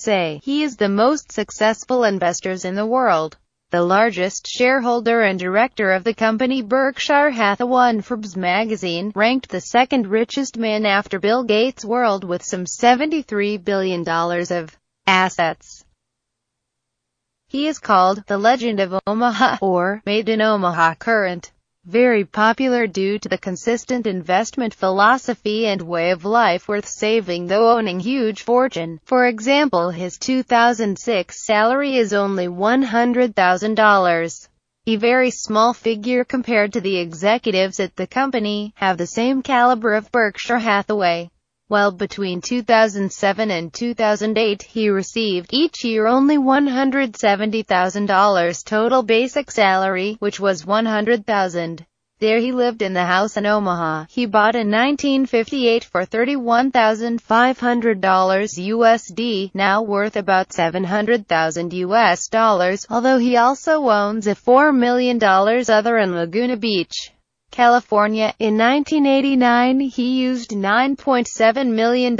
say he is the most successful investors in the world. The largest shareholder and director of the company Berkshire Hathaway, Forbes magazine ranked the second richest man after Bill Gates' world with some $73 billion of assets. He is called the Legend of Omaha, or Made in Omaha current. Very popular due to the consistent investment philosophy and way of life, worth saving though owning huge fortune. For example, his 2006 salary is only $100,000. A very small figure compared to the executives at the company, have the same caliber of Berkshire Hathaway. While between 2007 and 2008 he received each year only $170,000 total basic salary, which was $100,000. There he lived in the house in Omaha he bought in 1958 for $31,500 USD, now worth about $700,000 US, although he also owns a $4 million other in Laguna Beach, California. In 1989 he used $9.7 million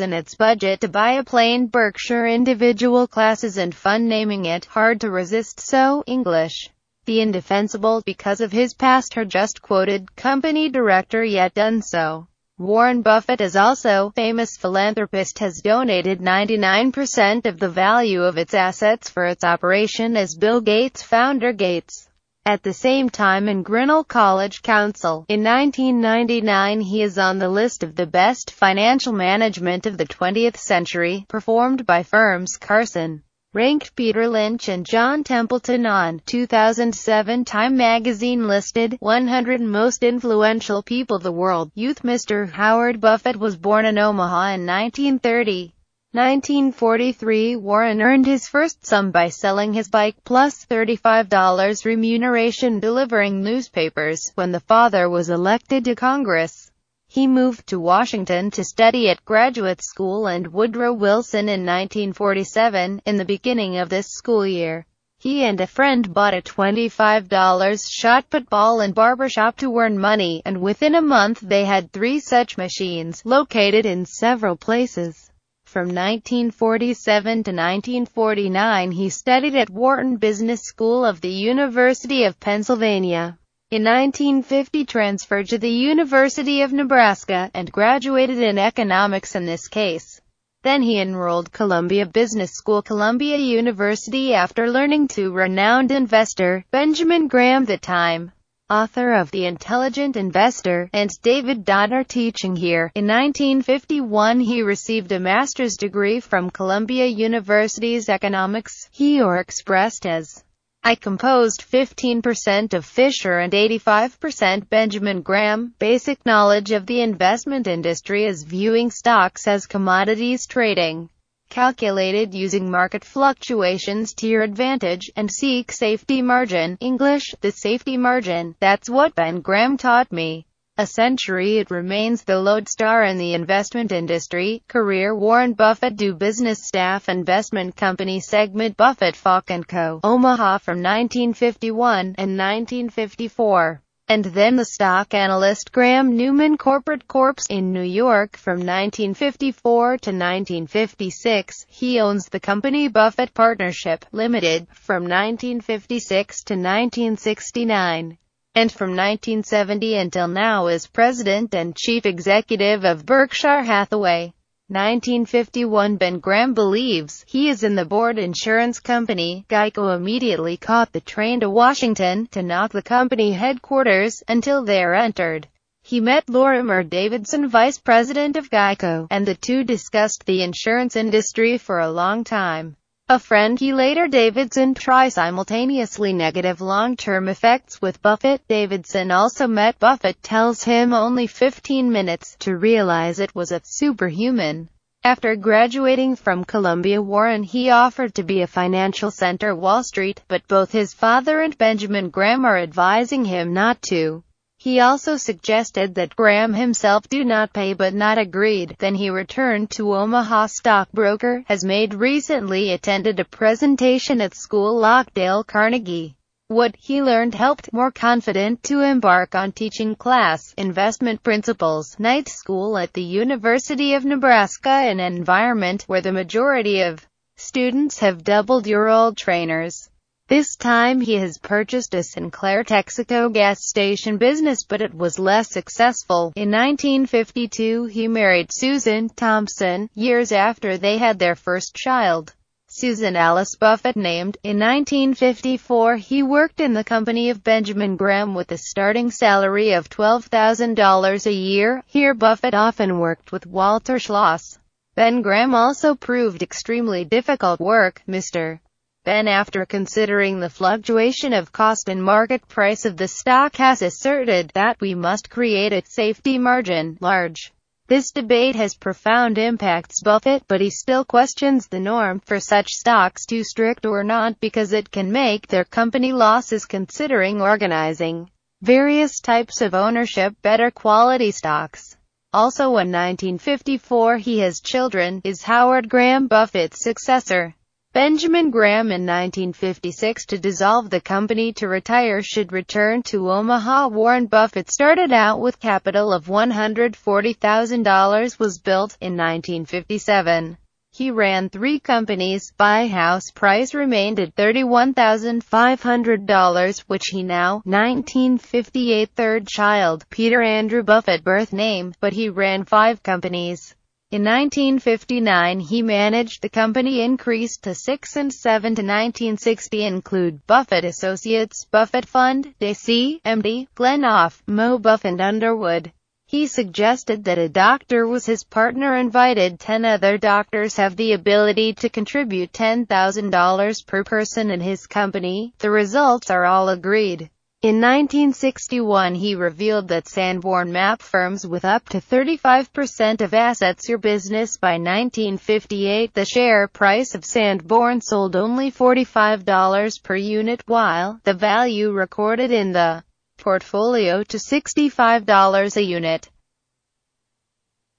in its budget to buy a plane, Berkshire Individual Classes, and fun naming it Hard to Resist, so English, the indefensible, because of his past. Her just quoted company director yet done so. Warren Buffett is also famous philanthropist, has donated 99% of the value of its assets for its operation as Bill Gates' founder Gates. At the same time, in Grinnell College Council, in 1999 he is on the list of the best financial management of the 20th century, performed by firms Carson ranked Peter Lynch and John Templeton on 2007 Time magazine listed 100 most influential people the world youth. Mr. Howard Buffett was born in Omaha in 1930. 1943, Warren earned his first sum by selling his bike plus $35 remuneration delivering newspapers. When the father was elected to Congress, he moved to Washington to study at graduate school and Woodrow Wilson in 1947. In the beginning of this school year, he and a friend bought a $25 shot put ball and barbershop to earn money, and within a month they had 3 such machines, located in several places. From 1947 to 1949 he studied at Wharton Business School of the University of Pennsylvania. In 1950 transferred to the University of Nebraska, and graduated in economics in this case. Then he enrolled Columbia Business School, Columbia University, after learning to renowned investor Benjamin Graham, the Time author of The Intelligent Investor, and David Donner teaching here. In 1951 he received a master's degree from Columbia University's economics. He expressed as, I composed 15% of Fisher and 85% Benjamin Graham. Basic knowledge of the investment industry is viewing stocks as commodities trading, calculated using market fluctuations to your advantage, and seek safety margin. English, the safety margin. That's what Ben Graham taught me. A century it remains the lodestar in the investment industry. Career: Warren Buffett do business staff investment company segment Buffett Falk & Co. Omaha from 1951 and 1954. And then the stock analyst Graham Newman Corporate Corp. in New York from 1954 to 1956. He owns the company Buffett Partnership Limited from 1956 to 1969. And from 1970 until now is president and chief executive of Berkshire Hathaway. 1951 Ben Graham believes he is in the board insurance company. Geico immediately caught the train to Washington to knock the company headquarters. Until there entered, he met Lorimer Davidson, vice president of Geico, and the two discussed the insurance industry for a long time. A friend he later Davidson try simultaneously negative long-term effects with Buffett. Davidson also met Buffett, tells him only 15 minutes to realize it was a superhuman. After graduating from Columbia, Warren he offered to be a financial center Wall Street, but both his father and Benjamin Graham are advising him not to. He also suggested that Graham himself do not pay, but not agreed. Then he returned to Omaha. Stockbroker has made recently attended a presentation at school Lockdale Carnegie. What he learned helped more confident to embark on teaching class investment principles night school at the University of Nebraska, an environment where the majority of Students have doubled your old trainers. This time he has purchased a Sinclair Texaco gas station business, but it was less successful. In 1952 he married Susan Thompson, years after they had their first child. Susan Alice Buffett named. In 1954 he worked in the company of Benjamin Graham with a starting salary of $12,000 a year. Here Buffett often worked with Walter Schloss. Ben Graham also proved extremely difficult work. Mr. Ben, after considering the fluctuation of cost and market price of the stock, has asserted that we must create a safety margin, large. This debate has profound impacts Buffett, but he still questions the norm for such stocks too strict or not, because it can make their company losses. Considering organizing various types of ownership, better quality stocks. Also in 1954 he has children. Is Howard Graham Buffett's successor? Benjamin Graham in 1956 to dissolve the company to retire should return to Omaha. Warren Buffett started out with capital of $140,000 was built in 1957. He ran 3 companies. Buy house price remained at $31,500, which he now, 1958 third child, Peter Andrew Buffett birth name, but he ran 5 companies. In 1959 he managed the company, increased to 6 and 7 to 1960 include Buffett Associates, Buffett Fund, D.C., M.D., Glenoff, Mo Buffett and Underwood. He suggested that a doctor was his partner, invited 10 other doctors have the ability to contribute $10,000 per person in his company. The results are all agreed. In 1961 he revealed that Sanborn mapped firms with up to 35% of assets your business. By 1958 the share price of Sanborn sold only $45 per unit, while the value recorded in the portfolio to $65 a unit.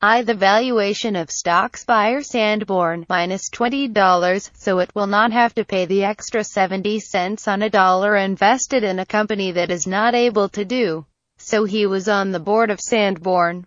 The valuation of stocks buyer Sanborn, minus $20, so it will not have to pay the extra 70 cents on a dollar invested in a company that is not able to do so. He was on the board of Sanborn.